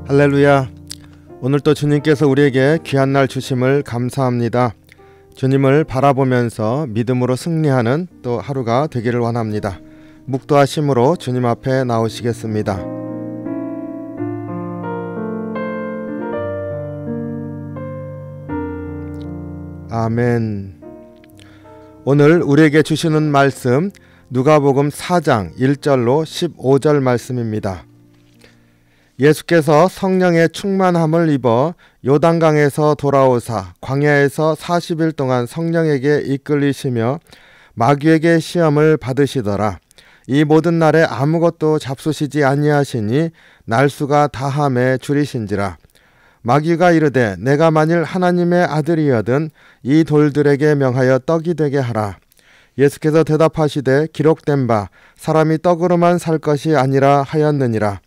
할렐루야. 오늘 또 주님께서 우리에게 귀한 날 주심을 감사합니다. 주님을 바라보면서 믿음으로 승리하는 또 하루가 되기를 원합니다. 묵도하심으로 주님 앞에 나오시겠습니다. 아멘. 오늘 우리에게 주시는 말씀 누가복음 4장 1절로 15절 말씀입니다. 예수께서 성령의 충만함을 입어 요단강에서 돌아오사 광야에서 40일 동안 성령에게 이끌리시며 마귀에게 시험을 받으시더라. 이 모든 날에 아무것도 잡수시지 아니하시니 날수가 다함에 줄이신지라. 마귀가 이르되 내가 만일 하나님의 아들이여든 이 돌들에게 명하여 떡이 되게 하라. 예수께서 대답하시되 기록된 바 사람이 떡으로만 살 것이 아니라 하였느니라.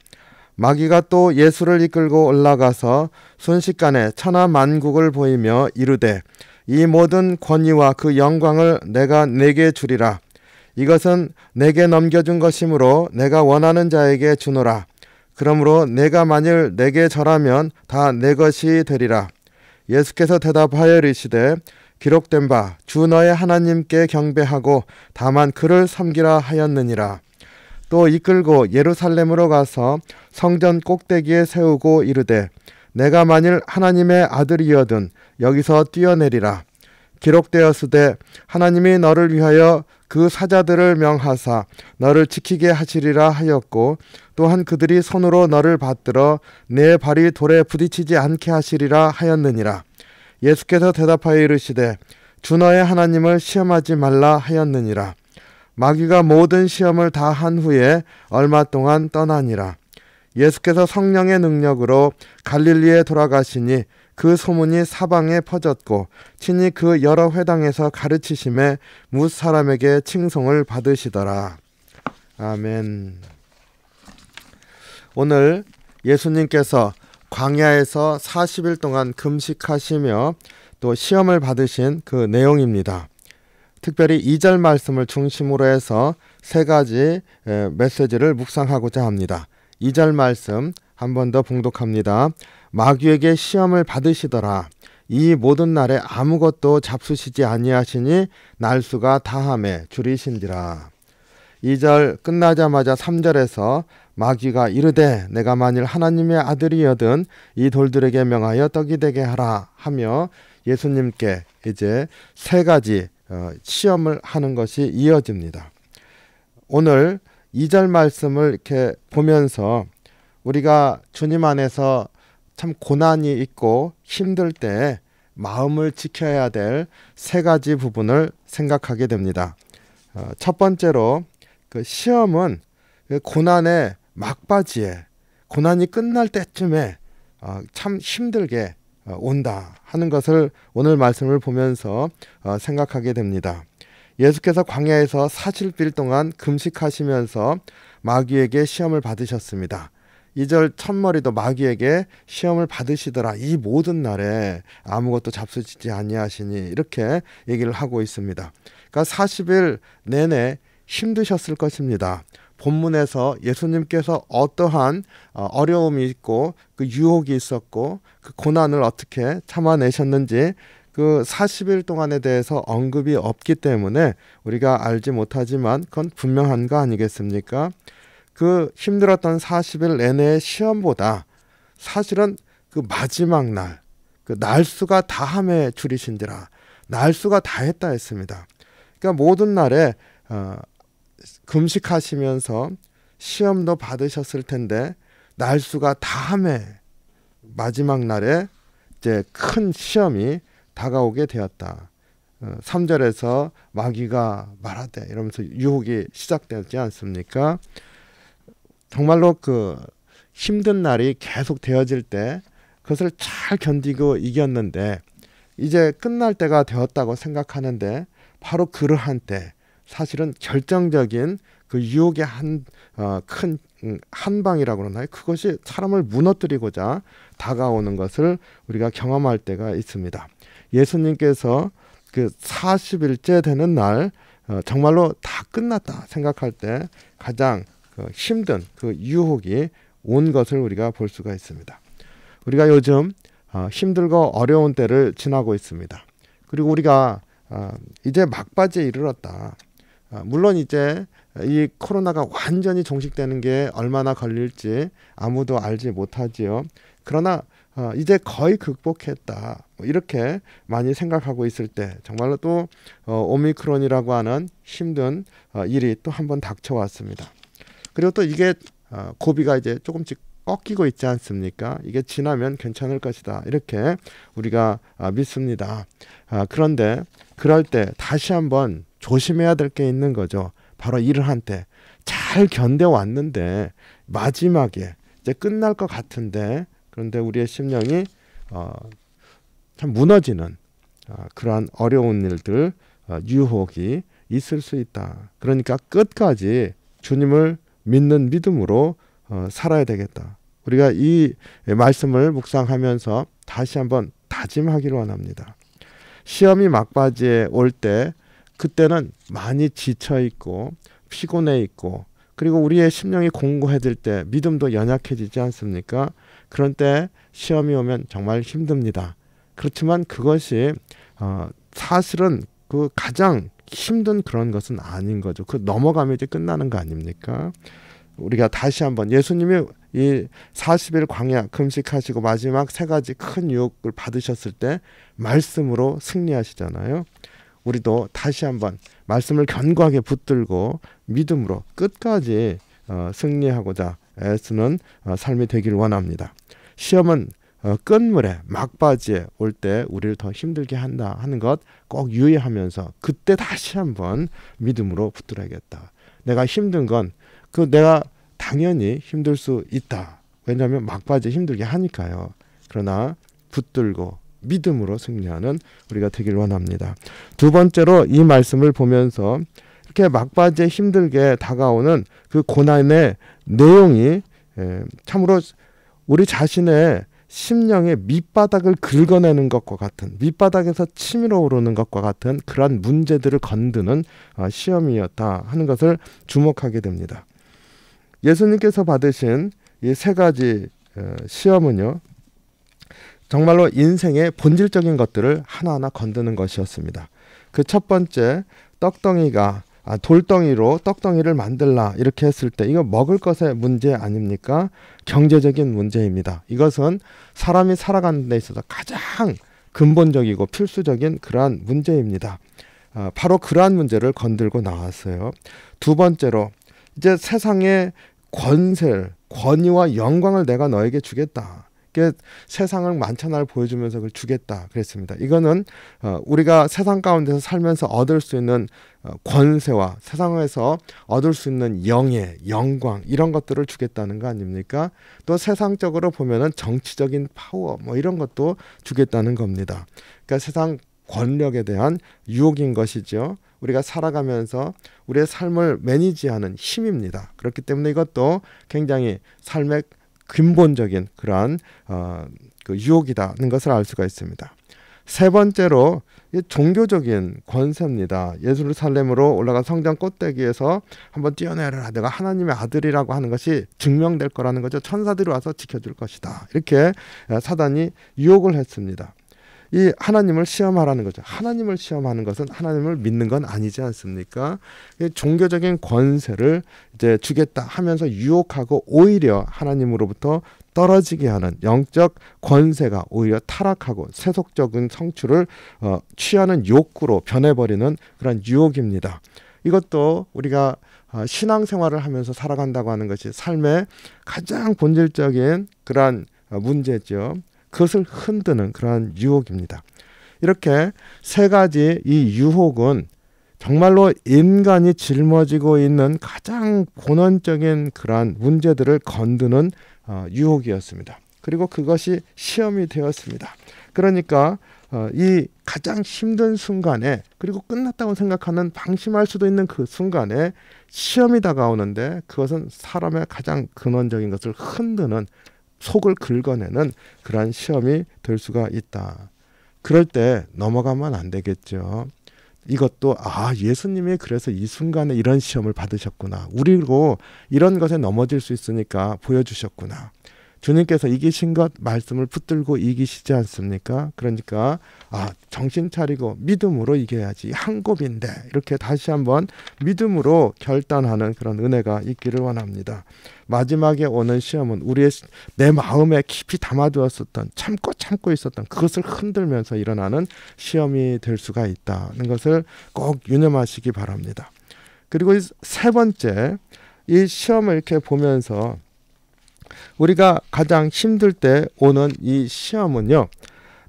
마귀가 또 예수를 이끌고 올라가서 순식간에 천하 만국을 보이며 이르되 이 모든 권위와 그 영광을 내가 네게 주리라. 이것은 내게 넘겨준 것이므로 내가 원하는 자에게 주노라. 그러므로 내가 만일 내게 절하면 다 내 것이 되리라. 예수께서 대답하여 이르시되 기록된 바 주 너의 하나님께 경배하고 다만 그를 섬기라 하였느니라. 또 이끌고 예루살렘으로 가서 성전 꼭대기에 세우고 이르되 내가 만일 하나님의 아들이여든 여기서 뛰어내리라. 기록되었으되 하나님이 너를 위하여 그 사자들을 명하사 너를 지키게 하시리라 하였고 또한 그들이 손으로 너를 받들어 내 발이 돌에 부딪히지 않게 하시리라 하였느니라. 예수께서 대답하여 이르시되 주 너의 하나님을 시험하지 말라 하였느니라. 마귀가 모든 시험을 다 한 후에 얼마 동안 떠나니라. 예수께서 성령의 능력으로 갈릴리에 돌아가시니 그 소문이 사방에 퍼졌고 친히 그 여러 회당에서 가르치심에 뭇 사람에게 칭송을 받으시더라. 아멘. 오늘 예수님께서 광야에서 40일 동안 금식하시며 또 시험을 받으신 그 내용입니다. 특별히 2절 말씀을 중심으로 해서 세 가지 메시지를 묵상하고자 합니다. 2절 말씀 한 번 더 봉독합니다. 마귀에게 시험을 받으시더라. 이 모든 날에 아무것도 잡수시지 아니하시니 날수가 다함에 줄이신지라. 2절 끝나자마자 3절에서 마귀가 이르되 내가 만일 하나님의 아들이여든 이 돌들에게 명하여 떡이 되게 하라 하며 예수님께 이제 세 가지 시험을 하는 것이 이어집니다. 오늘 2절 말씀을 이렇게 보면서 우리가 주님 안에서 참 고난이 있고 힘들 때 마음을 지켜야 될 세 가지 부분을 생각하게 됩니다. 첫 번째로 그 시험은 고난의 막바지에 고난이 끝날 때쯤에 참 힘들게 온다 하는 것을 오늘 말씀을 보면서 생각하게 됩니다. 예수께서 광야에서 40일 동안 금식하시면서 마귀에게 시험을 받으셨습니다. 2절 첫머리도 마귀에게 시험을 받으시더라. 이 모든 날에 아무것도 잡수시지 아니하시니 이렇게 얘기를 하고 있습니다. 그러니까 40일 내내 힘드셨을 것입니다. 본문에서 예수님께서 어떠한 어려움이 있고 그 유혹이 있었고 그 고난을 어떻게 참아내셨는지 그 40일 동안에 대해서 언급이 없기 때문에 우리가 알지 못하지만 그건 분명한 거 아니겠습니까? 그 힘들었던 40일 내내의 시험보다 사실은 그 마지막 날, 그 날수가 다함에 줄이신지라. 날수가 다했다 했습니다. 그러니까 모든 날에 금식하시면서 시험도 받으셨을 텐데 날수가 다함에 마지막 날에 이제 큰 시험이 다가오게 되었다. 3절에서 마귀가 말하되 이러면서 유혹이 시작되지 않습니까? 정말로 그 힘든 날이 계속 되어질 때 그것을 잘 견디고 이겼는데 이제 끝날 때가 되었다고 생각하는데 바로 그러한 때 사실은 결정적인 그 유혹의 큰 한방이라고 그러나요? 그것이 사람을 무너뜨리고자 다가오는 것을 우리가 경험할 때가 있습니다. 예수님께서 그 40일째 되는 날 정말로 다 끝났다 생각할 때 가장 힘든 그 유혹이 온 것을 우리가 볼 수가 있습니다. 우리가 요즘 힘들고 어려운 때를 지나고 있습니다. 그리고 우리가 이제 막바지에 이르렀다. 물론 이제 이 코로나가 완전히 종식되는 게 얼마나 걸릴지 아무도 알지 못하지요. 그러나 이제 거의 극복했다. 이렇게 많이 생각하고 있을 때 정말로 또 오미크론이라고 하는 힘든 일이 또 한 번 닥쳐왔습니다. 그리고 또 이게 고비가 이제 조금씩 꺾이고 있지 않습니까? 이게 지나면 괜찮을 것이다. 이렇게 우리가 믿습니다. 그런데 그럴 때 다시 한번 조심해야 될 게 있는 거죠. 바로 이러한 때 잘 견뎌왔는데 마지막에 이제 끝날 것 같은데 그런데 우리의 심령이 참 무너지는 그러한 어려운 일들, 유혹이 있을 수 있다. 그러니까 끝까지 주님을 믿는 믿음으로 살아야 되겠다. 우리가 이 말씀을 묵상하면서 다시 한번 다짐하기를 원합니다. 시험이 막바지에 올 때 그때는 많이 지쳐 있고 피곤해 있고 그리고 우리의 심령이 공고해질 때 믿음도 연약해지지 않습니까? 그런 때 시험이 오면 정말 힘듭니다. 그렇지만 그것이 사실은 그 가장 힘든 그런 것은 아닌 거죠. 그 넘어가면 이제 끝나는 거 아닙니까? 우리가 다시 한번 예수님이 이 40일 광야 금식하시고 마지막 3가지 큰 유혹을 받으셨을 때 말씀으로 승리하시잖아요. 우리도 다시 한번 말씀을 견고하게 붙들고 믿음으로 끝까지 승리하고자 애쓰는 삶이 되길 원합니다. 시험은 끝물에 막바지에 올 때 우리를 더 힘들게 한다 하는 것 꼭 유의하면서 그때 다시 한번 믿음으로 붙들어야겠다. 내가 힘든 건 내가 당연히 힘들 수 있다. 왜냐하면 막바지에 힘들게 하니까요. 그러나 붙들고 믿음으로 승리하는 우리가 되길 원합니다. 두 번째로 이 말씀을 보면서 이렇게 막바지에 힘들게 다가오는 그 고난의 내용이 참으로 우리 자신의 심령의 밑바닥을 긁어내는 것과 같은 밑바닥에서 치밀어 오르는 것과 같은 그러한 문제들을 건드는 시험이었다 하는 것을 주목하게 됩니다. 예수님께서 받으신 이 3가지 시험은요. 정말로 인생의 본질적인 것들을 하나하나 건드는 것이었습니다. 그 첫 번째 떡덩이가 돌덩이로 떡덩이를 만들라 이렇게 했을 때 이거 먹을 것의 문제 아닙니까? 경제적인 문제입니다. 이것은 사람이 살아가는 데 있어서 가장 근본적이고 필수적인 그러한 문제입니다. 바로 그러한 문제를 건들고 나왔어요. 두 번째로 이제 세상의 권위와 영광을 내가 너에게 주겠다. 세상을 만천하를 보여주면서 그걸 주겠다 그랬습니다. 이거는 우리가 세상 가운데서 살면서 얻을 수 있는 권세와 세상에서 얻을 수 있는 영예, 영광 이런 것들을 주겠다는 거 아닙니까? 또 세상적으로 보면은 정치적인 파워 이런 것도 주겠다는 겁니다. 그러니까 세상 권력에 대한 유혹인 것이죠. 우리가 살아가면서 우리의 삶을 매니지하는 힘입니다. 그렇기 때문에 이것도 굉장히 삶의 근본적인 그러한 그 유혹이라는 것을 알 수가 있습니다. 세 번째로 종교적인 권세입니다. 예루살렘으로 올라가 성전 꼭대기에서 한번 뛰어내려라. 내가 하나님의 아들이라고 하는 것이 증명될 거라는 거죠. 천사들이 와서 지켜줄 것이다. 이렇게 사단이 유혹을 했습니다. 이 하나님을 시험하라는 거죠. 하나님을 시험하는 것은 하나님을 믿는 건 아니지 않습니까? 종교적인 권세를 이제 주겠다 하면서 유혹하고 오히려 하나님으로부터 떨어지게 하는 영적 권세가 오히려 타락하고 세속적인 성취를 취하는 욕구로 변해버리는 그런 유혹입니다. 이것도 우리가 신앙생활을 하면서 살아간다고 하는 것이 삶의 가장 본질적인 그러한 문제죠. 그것을 흔드는 그러한 유혹입니다. 이렇게 3가지 이 유혹은 정말로 인간이 짊어지고 있는 가장 본원적인 그러한 문제들을 건드는 유혹이었습니다. 그리고 그것이 시험이 되었습니다. 그러니까 이 가장 힘든 순간에 그리고 끝났다고 생각하는 방심할 수도 있는 그 순간에 시험이 다가오는데 그것은 사람의 가장 근원적인 것을 흔드는 속을 긁어내는 그러한 시험이 될 수가 있다. 그럴 때 넘어가면 안 되겠죠. 이것도 예수님이 그래서 이 순간에 이런 시험을 받으셨구나. 우리로 이런 것에 넘어질 수 있으니까 보여주셨구나. 주님께서 이기신 것 말씀을 붙들고 이기시지 않습니까? 그러니까 정신 차리고 믿음으로 이겨야지, 한곱인데, 이렇게 다시 한번 믿음으로 결단하는 그런 은혜가 있기를 원합니다. 마지막에 오는 시험은 내 마음에 깊이 담아두었었던, 참고 있었던 그것을 흔들면서 일어나는 시험이 될 수가 있다는 것을 꼭 유념하시기 바랍니다. 그리고 세 번째, 이 시험을 이렇게 보면서 우리가 가장 힘들 때 오는 이 시험은요,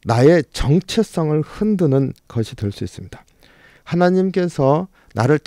나의 정체성을 흔드는 것이 될 수 있습니다. 하나님께서 나를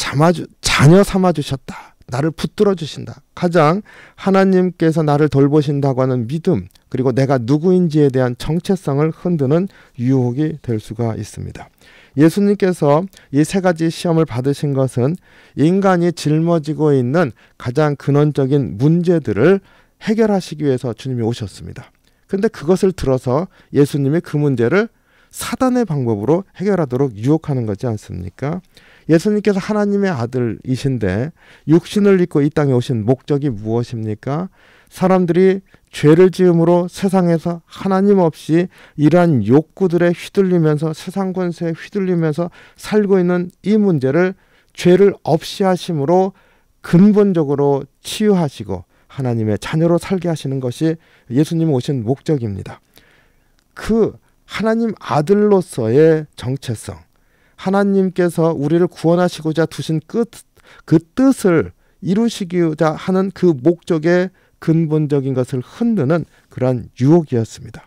자녀 삼아주셨다, 나를 붙들어 주신다, 가장 하나님께서 나를 돌보신다고 하는 믿음, 그리고 내가 누구인지에 대한 정체성을 흔드는 유혹이 될 수가 있습니다. 예수님께서 이 세 가지 시험을 받으신 것은 인간이 짊어지고 있는 가장 근원적인 문제들을 해결하시기 위해서 주님이 오셨습니다. 그런데 그것을 들어서 예수님이 그 문제를 사단의 방법으로 해결하도록 유혹하는 거지 않습니까? 예수님께서 하나님의 아들이신데 육신을 입고 이 땅에 오신 목적이 무엇입니까? 사람들이 죄를 지음으로 세상에서 하나님 없이 이러한 욕구들에 휘둘리면서, 세상 권세에 휘둘리면서 살고 있는 이 문제를 죄를 없이 하심으로 근본적으로 치유하시고 하나님의 자녀로 살게 하시는 것이 예수님 오신 목적입니다. 그 하나님 아들로서의 정체성, 하나님께서 우리를 구원하시고자 두신 그 뜻을 이루시고자 하는 그 목적의 근본적인 것을 흔드는 그러한 유혹이었습니다.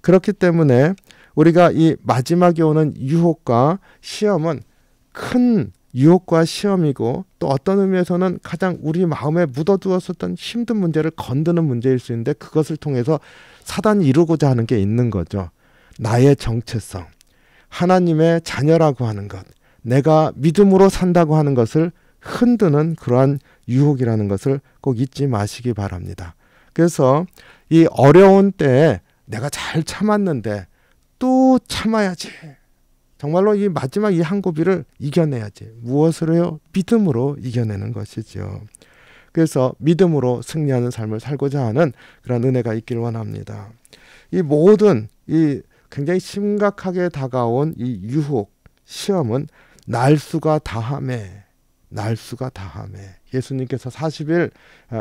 그렇기 때문에 우리가 이 마지막에 오는 유혹과 시험은 큰 유혹과 시험이고, 또 어떤 의미에서는 가장 우리 마음에 묻어두었었던 힘든 문제를 건드는 문제일 수 있는데, 그것을 통해서 사단이 이루고자 하는 게 있는 거죠. 나의 정체성, 하나님의 자녀라고 하는 것, 내가 믿음으로 산다고 하는 것을 흔드는 그러한 유혹이라는 것을 꼭 잊지 마시기 바랍니다. 그래서 이 어려운 때에 내가 잘 참았는데 또 참아야지, 정말로 이 마지막 이 한 고비를 이겨내야지. 무엇으로요? 믿음으로 이겨내는 것이죠. 그래서 믿음으로 승리하는 삶을 살고자 하는 그런 은혜가 있기를 원합니다. 이 모든 이 굉장히 심각하게 다가온 이 유혹, 시험은 날수가 다함에 예수님께서 40일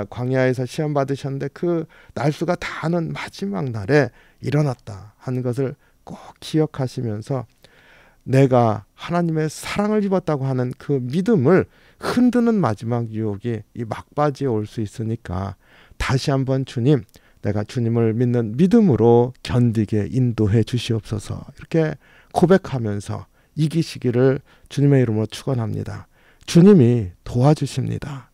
광야에서 시험 받으셨는데 그 날수가 다하는 마지막 날에 일어났다 하는 것을 꼭 기억하시면서 내가 하나님의 사랑을 입었다고 하는 그 믿음을 흔드는 마지막 유혹이 이 막바지에 올 수 있으니까 다시 한번 주님, 내가 주님을 믿는 믿음으로 견디게 인도해 주시옵소서, 이렇게 고백하면서 이기시기를 주님의 이름으로 축원합니다. 주님이 도와주십니다.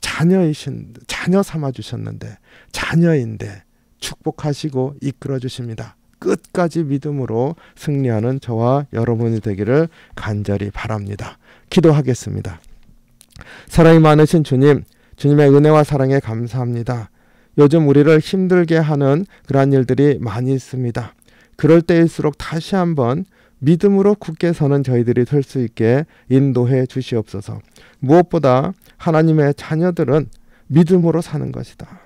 자녀 삼아주셨는데, 자녀인데 축복하시고 이끌어 주십니다. 끝까지 믿음으로 승리하는 저와 여러분이 되기를 간절히 바랍니다. 기도하겠습니다. 사랑이 많으신 주님, 주님의 은혜와 사랑에 감사합니다. 요즘 우리를 힘들게 하는 그러한 일들이 많이 있습니다. 그럴 때일수록 다시 한번 믿음으로 굳게 서는 저희들이 될 수 있게 인도해 주시옵소서. 무엇보다 하나님의 자녀들은 믿음으로 사는 것이다.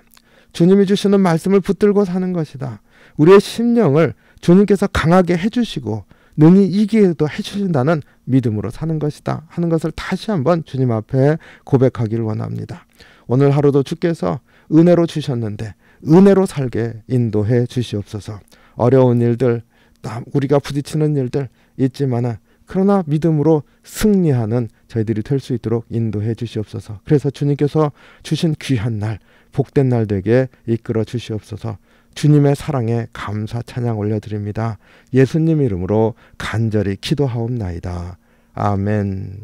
주님이 주시는 말씀을 붙들고 사는 것이다. 우리의 심령을 주님께서 강하게 해주시고 능히 이기게도 해주신다는 믿음으로 사는 것이다 하는 것을 다시 한번 주님 앞에 고백하기를 원합니다. 오늘 하루도 주께서 은혜로 주셨는데 은혜로 살게 인도해 주시옵소서. 어려운 일들, 우리가 부딪히는 일들 있지만 그러나 믿음으로 승리하는 저희들이 될 수 있도록 인도해 주시옵소서. 그래서 주님께서 주신 귀한 날, 복된 날 되게 이끌어 주시옵소서. 주님의 사랑에 감사 찬양 올려드립니다. 예수님 이름으로 간절히 기도하옵나이다. 아멘.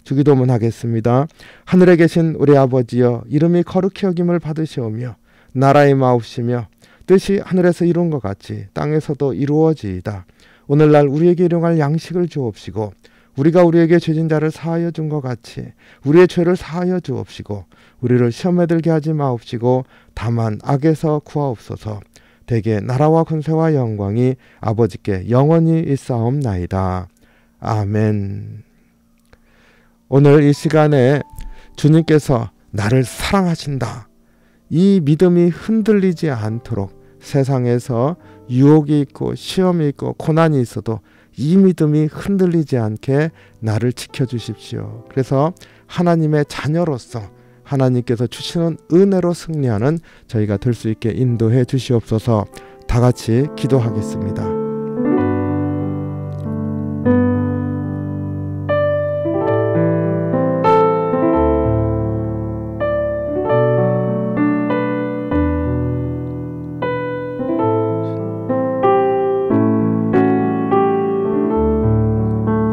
주기도문 하겠습니다. 하늘에 계신 우리 아버지여, 이름이 거룩히 여김을 받으시오며 나라의 마옵시며 뜻이 하늘에서 이룬 것 같이 땅에서도 이루어지이다. 오늘날 우리에게 일용할 양식을 주옵시고 우리가 우리에게 죄진 자를 사하여 준 것 같이 우리의 죄를 사하여 주옵시고 우리를 시험에 들게 하지 마옵시고 다만 악에서 구하옵소서. 대개 나라와 권세와 영광이 아버지께 영원히 있사옵나이다. 아멘. 오늘 이 시간에 주님께서 나를 사랑하신다, 이 믿음이 흔들리지 않도록 세상에서 유혹이 있고 시험이 있고 고난이 있어도 이 믿음이 흔들리지 않게 나를 지켜주십시오. 그래서 하나님의 자녀로서 하나님께서 주시는 은혜로 승리하는 저희가 될 수 있게 인도해 주시옵소서. 다 같이 기도하겠습니다.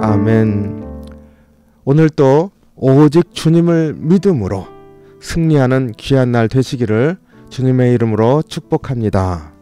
아멘. 오늘도 오직 주님을 믿음으로 승리하는 귀한 날 되시기를 주님의 이름으로 축복합니다.